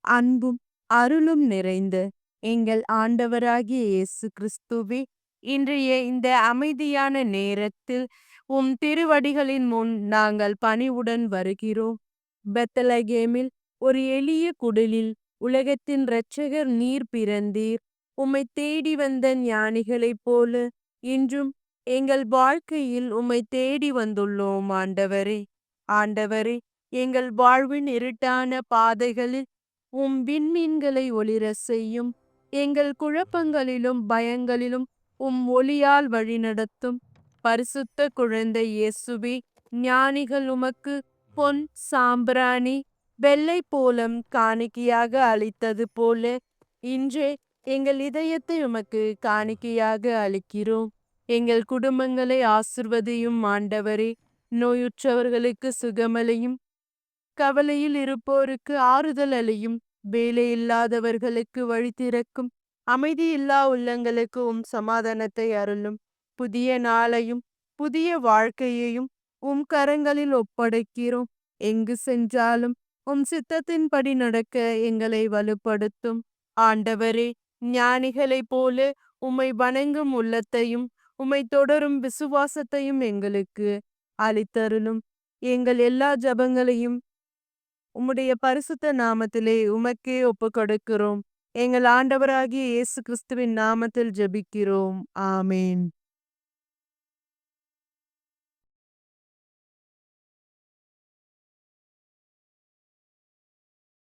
அன்பும் அருளும் நிறைந்த எங்கள் ஆண்டவராகிய இயேசு கிறிஸ்துவே, இன்றைய இந்த அமைதியான நேரத்தில் திருவடிகளின் முன் நாங்கள் பணிவுடன் வருகிறோம். பெத்லகேமில் ஒரு எளிய குடிலில் உலகத்தின் இரட்சகர் நீர் பிறந்தீர். உம்மை தேடி வந்த ஞானிகளைப் போல இன்றும் எங்கள் வாழ்க்கையில் உம்மை தேடி வந்துள்ளோம் ஆண்டவரே. ஆண்டவரே, எங்கள் வாழ்வின் இருட்டான பாதைகளில் விண்மீன்களை ஒளிரச் செய்யும். எங்கள் குழப்பங்களிலும் பயங்களிலும் ஒளியால் வழிநடத்தும். பரிசுத்த குழந்தை இயேசுவே, ஞானிகள் உமக்கு பொன், சாம்பிராணி, வெள்ளை போலம் காணிக்கையாக அளித்தது போல இன்றே எங்கள் இதயத்தை உமக்கு காணிக்கையாக அளிக்கிறோம். எங்கள் குடும்பங்களை ஆசிர்வதியும் ஆண்டவரே. நோயுற்றவர்களுக்கு சுகமளியும், கவலையில் இருப்போருக்கு ஆறுதல் அளியும், வேலையில்லாதவர்களுக்கு வழி திறக்கும், அமைதியில்லா உள்ளங்களுக்கு சமாதானத்தை அருளும். புதிய நாளையும் புதிய வாழ்க்கையையும் கரங்களில் ஒப்படைக்கிறோம். எங்கு சென்றாலும் சித்தத்தின்படி நடக்க எங்களை வலுப்படுத்தும். ஆண்டவரே, ஞானிகளைப் போல உம்மை வணங்கும் உள்ளத்தையும் உம்மை தொடரும் விசுவாசத்தையும் எங்களுக்கு அளித்தருளும். எங்கள் எல்லா ஜபங்களையும் உம்முடைய பரிசுத்த நாமத்திலே உமக்கே ஒப்புக்கொடுக்கிறோம். எங்கள் ஆண்டவராகிய இயேசு கிறிஸ்துவின் நாமத்தில் ஜெபிக்கிறோம். ஆமேன்.